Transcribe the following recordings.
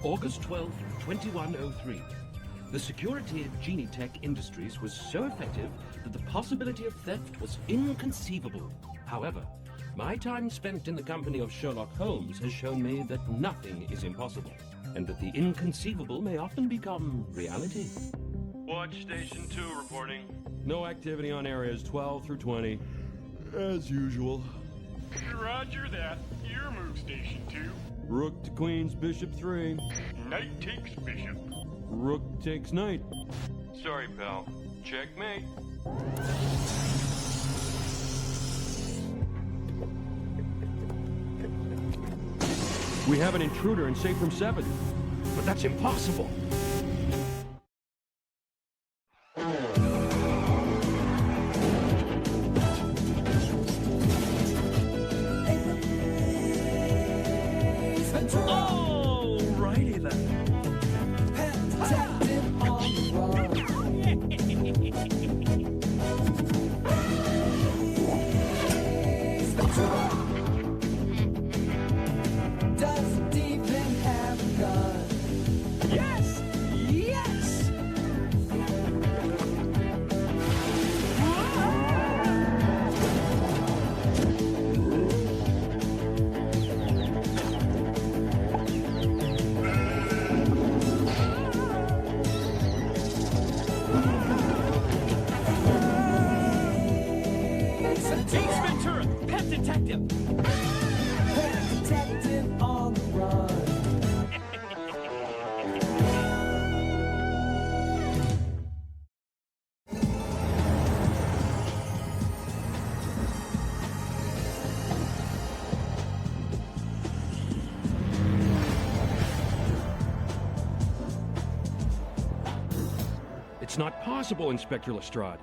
August 12th, 2103. The security at Genitech Industries was so effective that the possibility of theft was inconceivable. However, my time spent in the company of Sherlock Holmes has shown me that nothing is impossible, and that the inconceivable may often become reality. Watch Station 2 reporting. No activity on areas 12 through 20. As usual. Roger that. Your move, Station 2. Rook to Queen's, Bishop 3. Knight takes Bishop. Rook takes Knight. Sorry, pal. Checkmate. We have an intruder in safe room 7. But that's impossible! Alrighty then. Yes! Yes! Ace Ventura, Pet Detective. Pet detective on the run. It's not possible, Inspector Lestrade.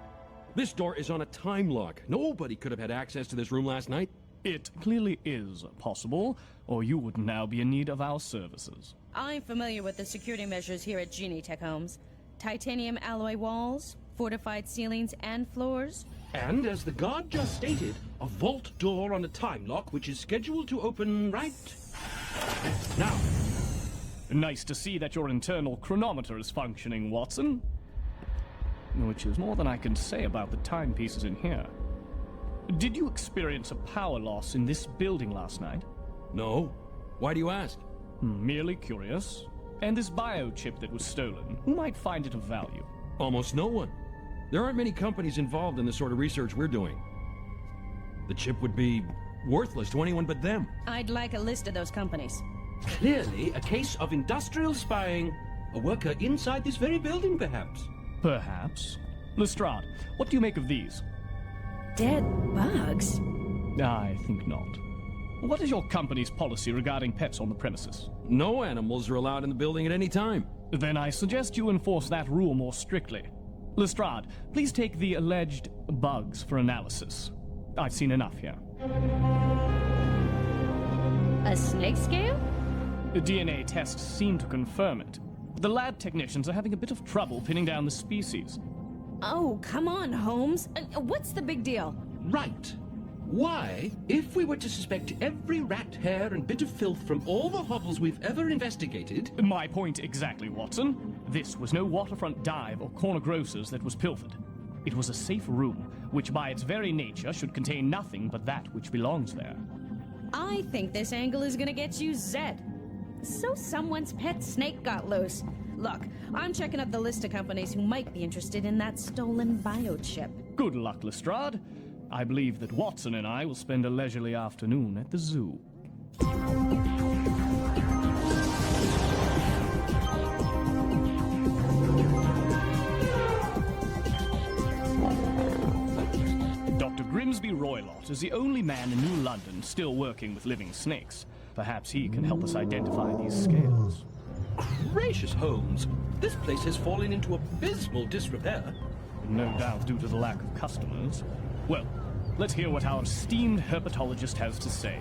This door is on a time lock. Nobody could have had access to this room last night. It clearly is possible, or you would now be in need of our services. I'm familiar with the security measures here at Genitech, Holmes. Titanium alloy walls, fortified ceilings and floors. And as the guard just stated, a vault door on a time lock which is scheduled to open right now. Nice to see that your internal chronometer is functioning, Watson. Which is more than I can say about the timepieces in here. Did you experience a power loss in this building last night? No. Why do you ask? Merely curious. And this biochip that was stolen, who might find it of value? Almost no one. There aren't many companies involved in the sort of research we're doing. The chip would be worthless to anyone but them. I'd like a list of those companies. Clearly a case of industrial spying. A worker inside this very building, perhaps. Perhaps. Lestrade, what do you make of these? Dead bugs? I think not. What is your company's policy regarding pets on the premises? No animals are allowed in the building at any time. Then I suggest you enforce that rule more strictly. Lestrade, please take the alleged bugs for analysis. I've seen enough here. A snake scale? The DNA tests seem to confirm it. The lab technicians are having a bit of trouble pinning down the species. Oh, come on, Holmes. What's the big deal? Right. Why, if we were to suspect every rat hair and bit of filth from all the hovels we've ever investigated... My point exactly, Watson. This was no waterfront dive or corner grocer's that was pilfered. It was a safe room, which by its very nature should contain nothing but that which belongs there. I think this angle is gonna get you Zed. So someone's pet snake got loose. Look, I'm checking up the list of companies who might be interested in that stolen biochip. Good luck, Lestrade. I believe that Watson and I will spend a leisurely afternoon at the zoo. Dr. Grimsby Roylott is the only man in New London still working with living snakes. Perhaps he can help us identify these scales. Gracious, Holmes. This place has fallen into abysmal disrepair. No doubt due to the lack of customers. Well, let's hear what our esteemed herpetologist has to say.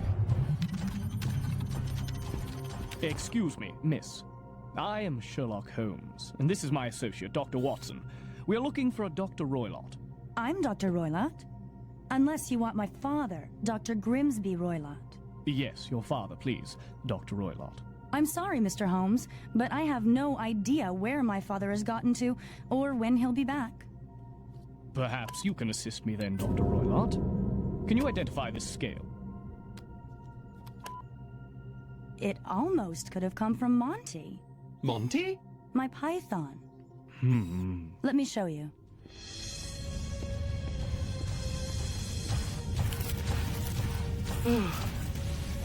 Excuse me, miss. I am Sherlock Holmes, and this is my associate, Dr. Watson. We are looking for a Dr. Roylott. I'm Dr. Roylott. Unless you want my father, Dr. Grimsby Roylott. Yes, your father, please, Dr. Roylott. I'm sorry, Mr. Holmes, but I have no idea where my father has gotten to or when he'll be back. Perhaps you can assist me then, Dr. Roylott. Can you identify this scale? It almost could have come from Monty, Monty? my python. Let me show you.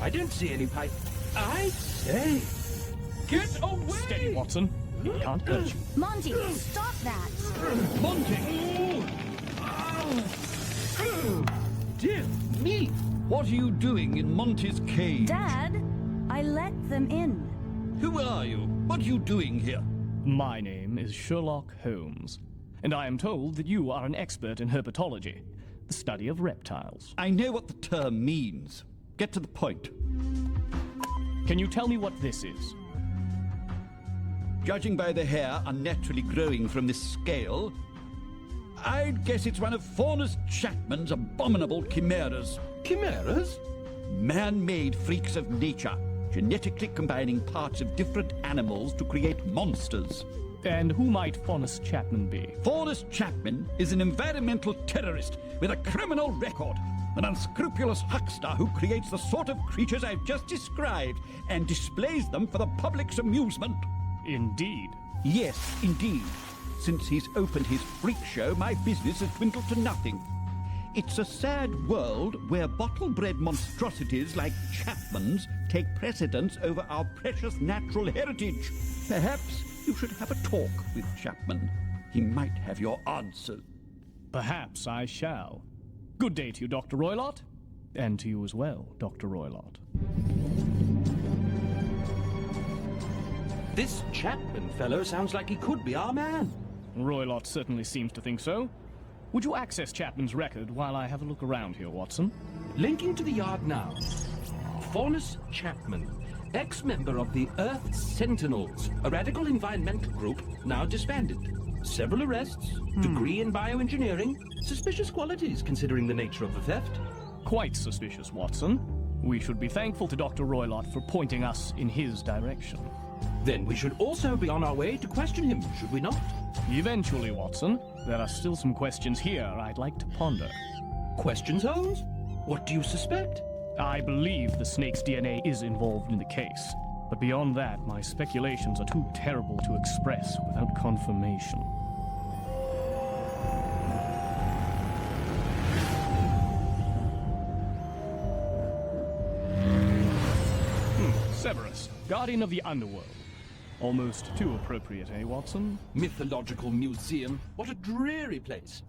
I don't see any pipe. I say. Get away! Steady, Watson. It can't hurt you. Monty, stop that! Monty! Dear me! What are you doing in Monty's cage? Dad, I let them in. Who are you? What are you doing here? My name is Sherlock Holmes, and I am told that you are an expert in herpetology, the study of reptiles. I know what the term means. Get to the point. Can you tell me what this is? Judging by the hair unnaturally growing from this scale, I'd guess it's one of Faunus Chapman's abominable chimeras. Chimeras? Man-made freaks of nature, genetically combining parts of different animals to create monsters. And who might Faunus Chapman be? Faunus Chapman is an environmental terrorist with a criminal record. An unscrupulous huckster who creates the sort of creatures I've just described and displays them for the public's amusement. Indeed. Yes, indeed. Since he's opened his freak show, my business has dwindled to nothing. It's a sad world where bottle-bred monstrosities like Chapman's take precedence over our precious natural heritage. Perhaps you should have a talk with Chapman. He might have your answers. Perhaps I shall. Good day to you, Dr. Roylott. And to you as well, Dr. Roylott. This Chapman fellow sounds like he could be our man. Roylott certainly seems to think so. Would you access Chapman's record while I have a look around here, Watson? Linking to the yard now. Faunus Chapman, ex-member of the Earth Sentinels, a radical environmental group now disbanded. Several arrests, degree in bioengineering, suspicious qualities considering the nature of the theft. Quite suspicious, Watson. We should be thankful to Dr. Roylott for pointing us in his direction. Then we should also be on our way to question him, should we not? Eventually, Watson. There are still some questions here I'd like to ponder. Questions, Holmes? What do you suspect? I believe the snake's DNA is involved in the case. But beyond that, my speculations are too terrible to express without confirmation. Severus, Guardian of the Underworld. Almost too appropriate, eh, Watson? Mythological museum. What a dreary place.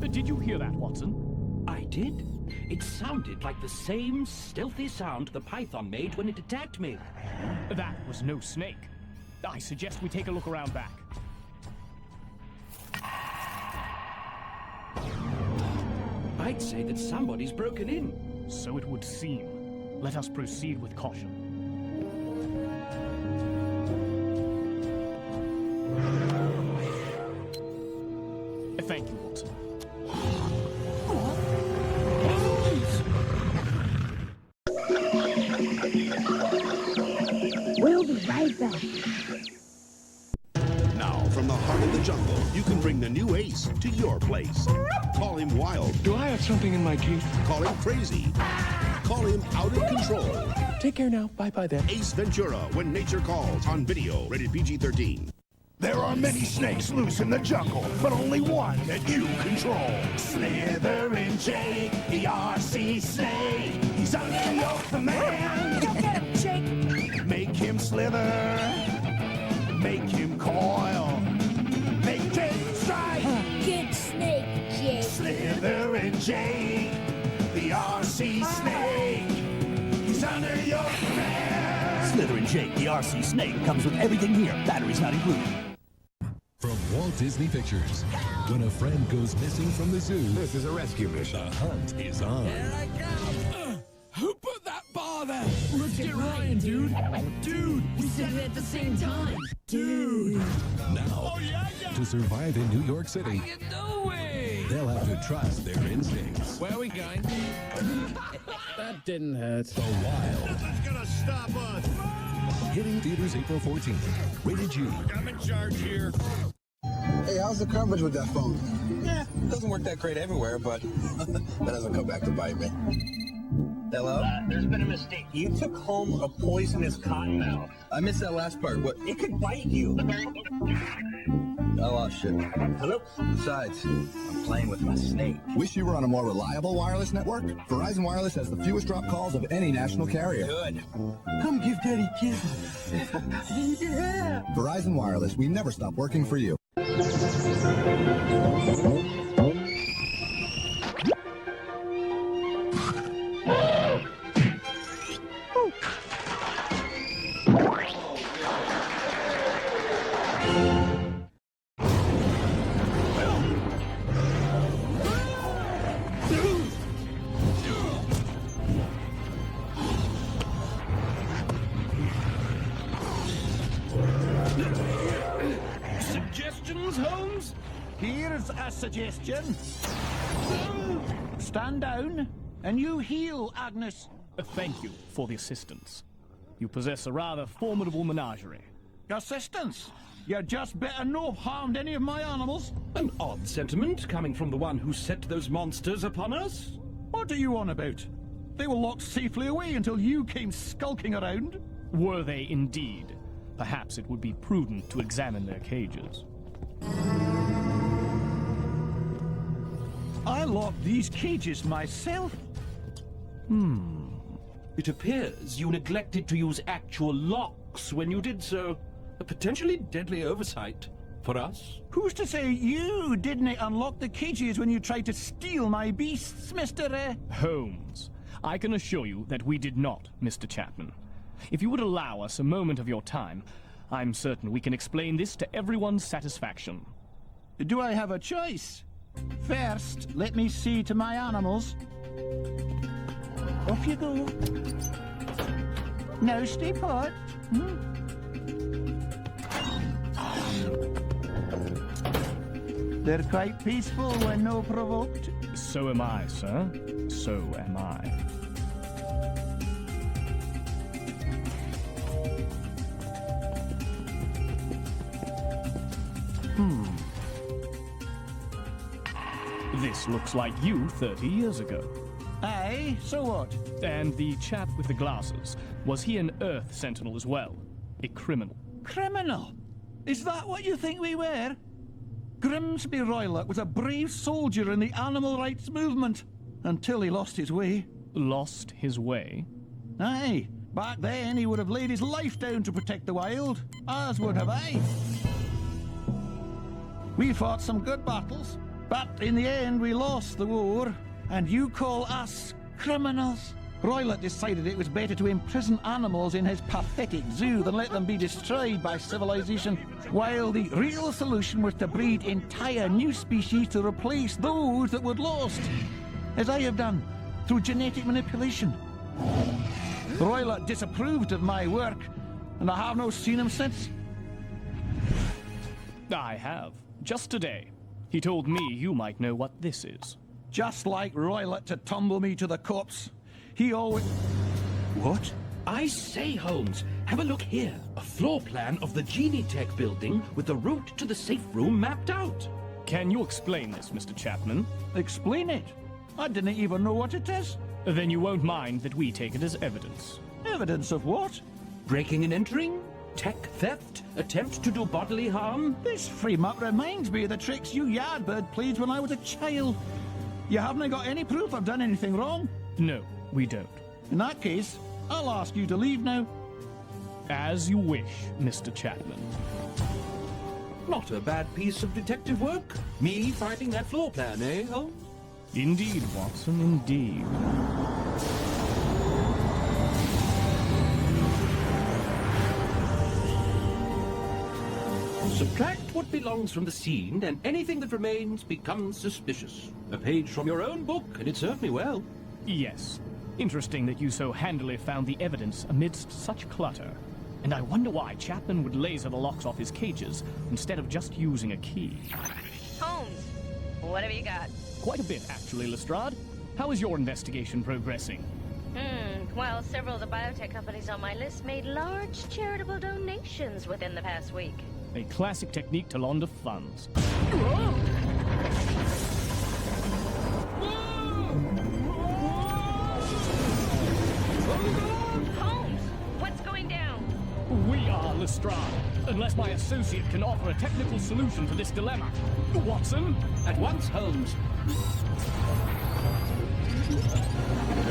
Did you hear that, Watson? I did. It sounded like the same stealthy sound the python made when it attacked me. That was no snake. I suggest we take a look around back. I'd say that somebody's broken in. So it would seem. Let us proceed with caution. Thank you, Watson. We'll be right back. Now, from the heart of the jungle, you can bring the new ace to your place. Call him wild. Do I have something in my teeth? Call him crazy. Call him out of control. Take care now. Bye-bye then. Ace Ventura, When Nature Calls, on video, rated PG-13. There are many snakes loose in the jungle, but only one that you control. Slithering Jake, the RC snake. He's under your command. Go get him, Jake! Make him slither. Make him coil. Make Jake strike. Good snake, Jake. Slithering Jake, the RC snake. He's under your command. Slithering Jake, the RC snake, comes with everything here. Batteries not included. From Walt Disney Pictures, when a friend goes missing from the zoo, This is a rescue mission. the hunt is on. Here I come. Who put that bar there? Let's get Ryan, dude. Dude, we said it at the same time. Dude. Now, to survive in New York City, How you doing? they'll have to trust their instincts. Where are we going? That didn't hurt. The wild, Nothing's gonna stop us. Hitting theaters April 14th. Rated G. I'm in charge here. Hey, how's the coverage with that phone? Yeah, doesn't work that great everywhere, but that doesn't come back to bite me. Hello? There's been a mistake. You took home a poisonous cottonmouth. I missed that last part. What? It could bite you. Oh, shit. Hello? Besides, I'm playing with my snake. Wish you were on a more reliable wireless network? Verizon Wireless has the fewest drop calls of any national carrier. Good. Come give Daddy a kiss. Yeah. Verizon Wireless, we never stop working for you. Suggestions, Holmes? Here's a suggestion. Stand down, and you heal, Agnes. Thank you for the assistance. You possess a rather formidable menagerie. Assistance? You just better not have harmed any of my animals. An odd sentiment coming from the one who set those monsters upon us. What are you on about? They were locked safely away until you came skulking around. Were they indeed? Perhaps it would be prudent to examine their cages. I locked these cages myself. It appears you neglected to use actual locks when you did so. A potentially deadly oversight for us. Who's to say you didn't unlock the cages when you tried to steal my beasts, Mr. Holmes, I can assure you that we did not, Mr. Chapman. If you would allow us a moment of your time, I'm certain we can explain this to everyone's satisfaction. Do I have a choice? First, let me see to my animals. Off you go. Now stay put. They're quite peaceful when no provoked. So am I, sir. So am I. This looks like you 30 years ago. Aye, so what? And the chap with the glasses, was he an Earth Sentinel as well? A criminal? Criminal? Is that what you think we were? Grimsby Roylott was a brave soldier in the animal rights movement, until he lost his way. Lost his way? Aye. Back then, he would have laid his life down to protect the wild, as would have I. We fought some good battles, but in the end we lost the war, and you call us criminals? Roylott decided it was better to imprison animals in his pathetic zoo than let them be destroyed by civilization, while the real solution was to breed entire new species to replace those that were lost, as I have done, through genetic manipulation. Roylott disapproved of my work, and I have not seen him since. I have. Just today. He told me you might know what this is. Just like Roylott to tumble me to the corpse. He always... What? I say, Holmes, have a look here. A floor plan of the Genie Tech building with the route to the safe room mapped out. Can you explain this, Mr. Chapman? Explain it? I didn't even know what it is. Then you won't mind that we take it as evidence. Evidence of what? Breaking and entering? Tech theft? Attempt to do bodily harm? This free map reminds me of the tricks you yardbird played when I was a child. You haven't got any proof I've done anything wrong? No, we don't. In that case, I'll ask you to leave now. As you wish, Mr. Chapman. Not a bad piece of detective work. Me finding that floor plan, eh, Holmes? Indeed, Watson, indeed. Subtract what belongs from the scene, and anything that remains becomes suspicious. A page from your own book, and it served me well. Yes. Interesting that you so handily found the evidence amidst such clutter. And I wonder why Chapman would laser the locks off his cages instead of just using a key. Holmes, what have you got? Quite a bit, actually, Lestrade. How is your investigation progressing? while several of the biotech companies on my list made large charitable donations within the past week. A classic technique to launder funds. Holmes, what's going down? We are Lestrade, unless my associate can offer a technical solution to this dilemma. Watson? At once, Holmes.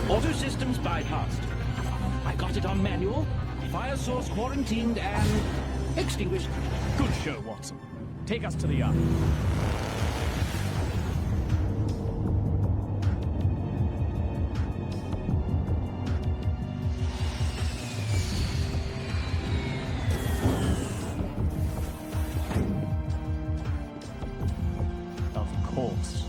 Auto systems bypassed. I got it on manual, fire source quarantined, and extinguished. Good show, Watson. Take us to the yard. Of course.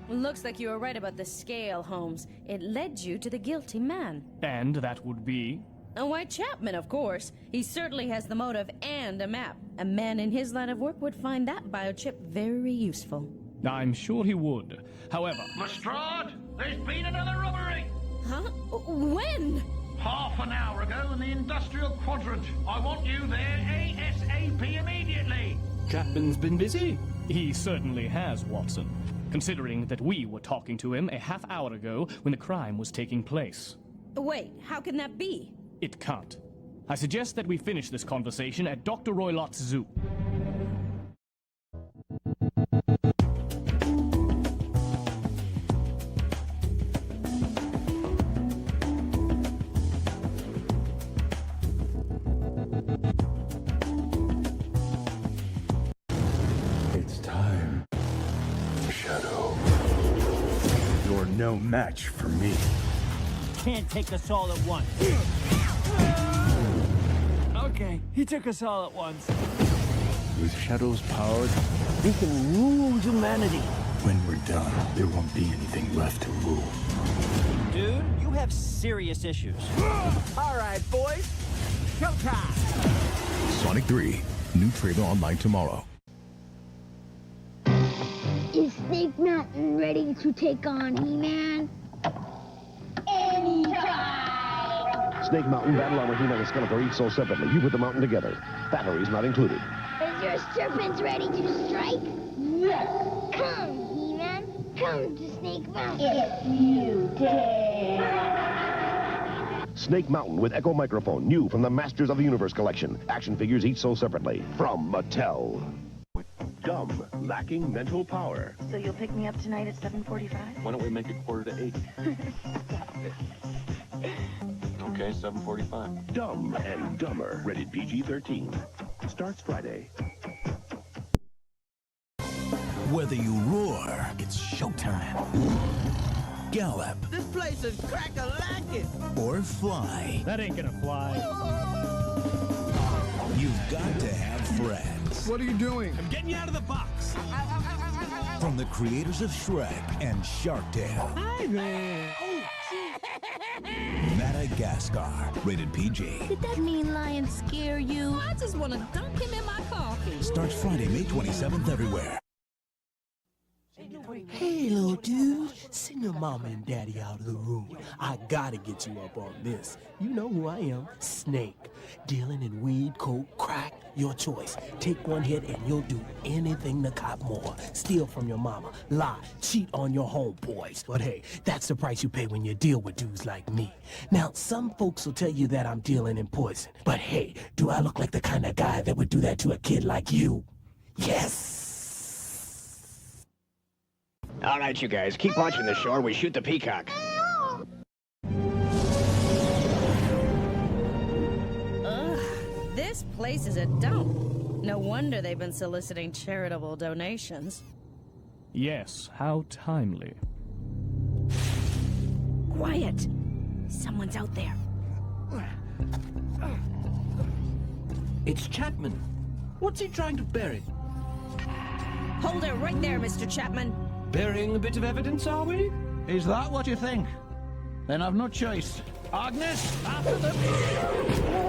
Looks like you were right about the scale, Holmes. It led you to the guilty man. And that would be? Why, Chapman, of course. He certainly has the motive and a map. A man in his line of work would find that biochip very useful. I'm sure he would. However... Lestrade, there's been another robbery! Huh? When? Half an hour ago in the industrial quadrant. I want you there ASAP immediately! Chapman's been busy. He certainly has, Watson. Considering that we were talking to him a half hour ago when the crime was taking place. Wait, how can that be? It can't. I suggest that we finish this conversation at Dr. Roylott's zoo. It's time, Shadow. You're no match for me. Can't take us all at once. Okay, he took us all at once. With Shadow's power, We can rule humanity. when we're done, there won't be anything left to rule. Dude, you have serious issues. All right, boys. Showtime! Sonic 3. New trailer online tomorrow. Is Snake Mountain ready to take on He-Man? Anytime! Snake Mountain, Battle Armor, He-Man, and Skeletor each sold separately. You put the mountain together. Batteries not included. Is your serpent ready to strike? Yes! Come, He-Man. Come to Snake Mountain. If you dare! Snake Mountain with Echo Microphone, new from the Masters of the Universe collection. Action figures each sold separately. From Mattel. Dumb, lacking mental power. So you'll pick me up tonight at 7:45? Why don't we make it 7:45? Okay, 7:45. Dumb and Dumber, rated PG-13. Starts Friday. Whether you roar, it's showtime. Gallop, This place is crack-a-lackin'. or fly. That ain't gonna fly. You've got to have friends. What are you doing? I'm getting you out of the box. From the creators of Shrek and Shark Tale. Hi there. Madagascar, rated PG. Did that mean lion scare you? I just want to dunk him in my coffee. Starts Friday, May 27th everywhere. Hey, little dude. Send your mama and daddy out of the room. I gotta get you up on this. You know who I am. Snake. Dealing in weed, coke, crack, your choice. Take one hit and you'll do anything to cop more. Steal from your mama, lie, cheat on your homeboys. But hey, that's the price you pay when you deal with dudes like me. Now, some folks will tell you that I'm dealing in poison. But hey, do I look like the kind of guy that would do that to a kid like you? Yes! All right, you guys, keep watching the show or we shoot the peacock. Ugh, this place is a dump. No wonder they've been soliciting charitable donations. Yes, how timely. Quiet! Someone's out there. It's Chapman. What's he trying to bury? Hold it right there, Mr. Chapman. Burying a bit of evidence, are we? Is that what you think? Then I've no choice. Agnes, after the...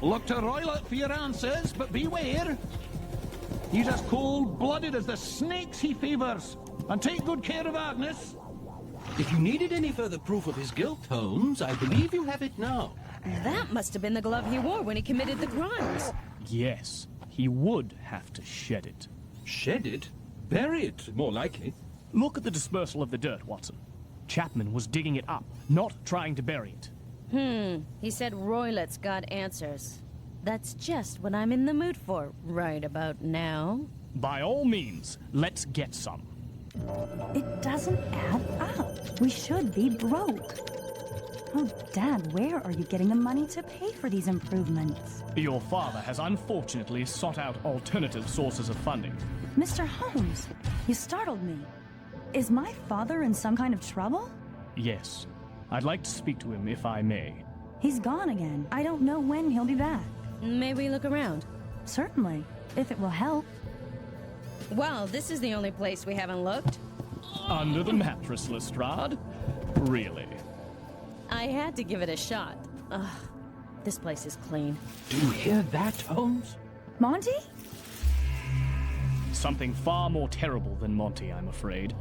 Look to Roylott for your answers, but beware. He's as cold-blooded as the snakes he favors. And take good care of Agnes. If you needed any further proof of his guilt, Holmes, I believe you have it now. That must have been the glove he wore when he committed the crimes. Yes, he would have to shed it. Shed it? Bury it, more likely. Look at the dispersal of the dirt, Watson. Chapman was digging it up, not trying to bury it. He said Roylett's got answers. That's just what I'm in the mood for right about now. By all means, let's get some. It doesn't add up. We should be broke. Oh, Dad, where are you getting the money to pay for these improvements? Your father has unfortunately sought out alternative sources of funding. Mr. Holmes, you startled me. Is my father in some kind of trouble? Yes. I'd like to speak to him if I may. He's gone again. I don't know when he'll be back. May we look around? Certainly, if it will help. Well, this is the only place we haven't looked. Under the mattress, Lestrade? Really? I had to give it a shot. Ugh, this place is clean. Do you hear that, Holmes? Monty? Something far more terrible than Monty, I'm afraid.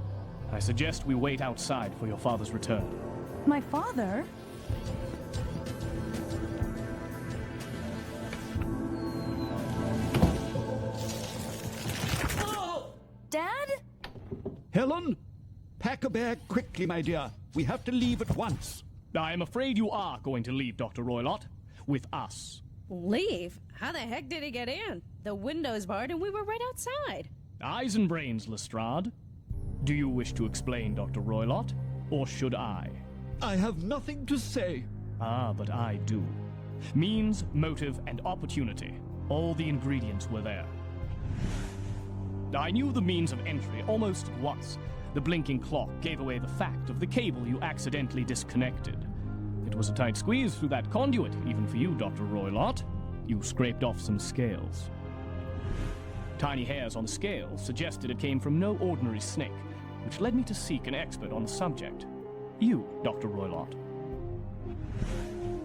I suggest we wait outside for your father's return. My father? Dad? Helen, pack a bag quickly, my dear. We have to leave at once. I'm afraid you are going to leave, Dr. Roylott. With us. Leave? How the heck did he get in? The window's barred and we were right outside. Eyes and brains, Lestrade. Do you wish to explain, Dr. Roylott? Or should I? I have nothing to say. Ah, but I do. Means, motive, and opportunity. All the ingredients were there. I knew the means of entry almost at once. The blinking clock gave away the fact of the cable you accidentally disconnected. It was a tight squeeze through that conduit, even for you, Dr. Roylott. You scraped off some scales. Tiny hairs on the scales suggested it came from no ordinary snake, which led me to seek an expert on the subject. You, Dr. Roylott.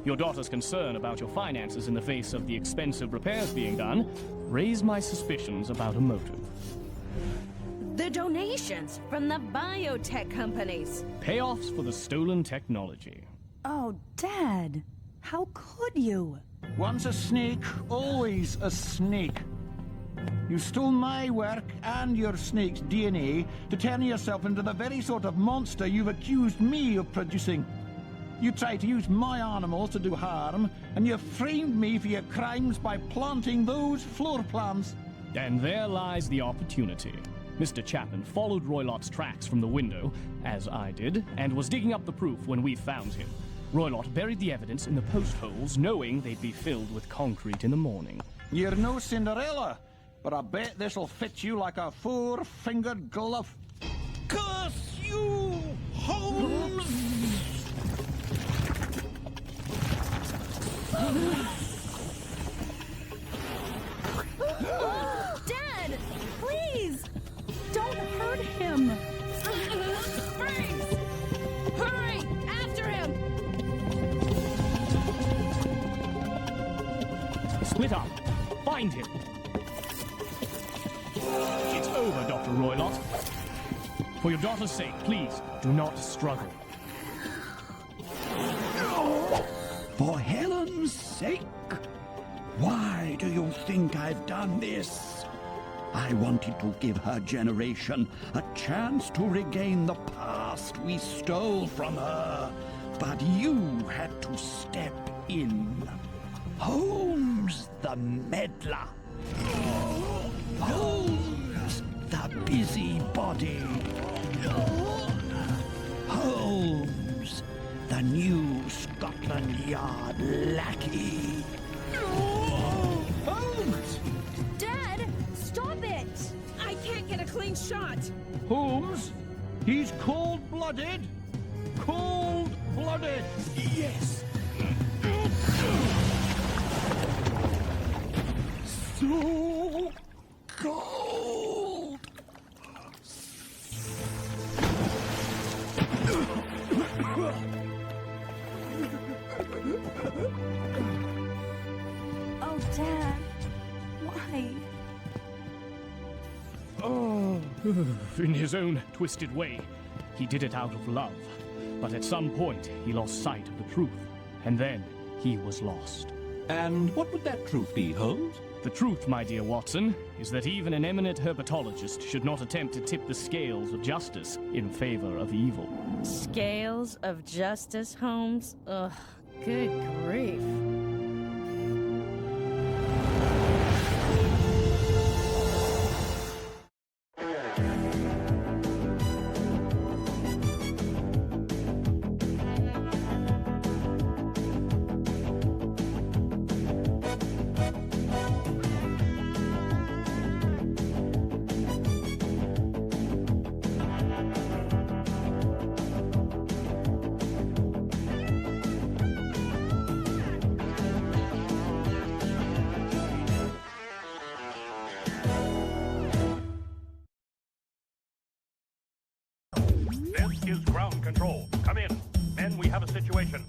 Your daughter's concern about your finances in the face of the expensive repairs being done raised my suspicions about a motive. The donations from the biotech companies. Payoffs for the stolen technology. Oh, Dad. How could you? Once a snake, always a snake. You stole my work and your snake's DNA to turn yourself into the very sort of monster you've accused me of producing. You tried to use my animals to do harm, and you framed me for your crimes by planting those floor plans. And there lies the opportunity. Mr. Chapman followed Roylott's tracks from the window, as I did, and was digging up the proof when we found him. Roylott buried the evidence in the post holes, knowing they'd be filled with concrete in the morning. You're no Cinderella, but I bet this'll fit you like a four-fingered glove. Curse you, Holmes! Dad! Please! Don't hurt him! Freeze! Hurry! After him! Split up. Find him. It's over, Dr. Roylott. For your daughter's sake, please, do not struggle. For Helen's sake? Why do you think I've done this? I wanted to give her generation a chance to regain the past we stole from her. But you had to step in. Holmes the meddler. Holmes the busybody. Holmes the new Scotland Yard lackey. Holmes! Dad! Stop it! I can't get a clean shot! Holmes, he's cold-blooded. Cold-blooded. Yes. So cold. Oh, Dad. Why? In his own twisted way, he did it out of love. But at some point, he lost sight of the truth. And then, he was lost. And what would that truth be, Holmes? The truth, my dear Watson, is that even an eminent herpetologist should not attempt to tip the scales of justice in favor of evil. Scales of justice, Holmes? Ugh, good grief. This is ground control. Come in. Men, we have a situation.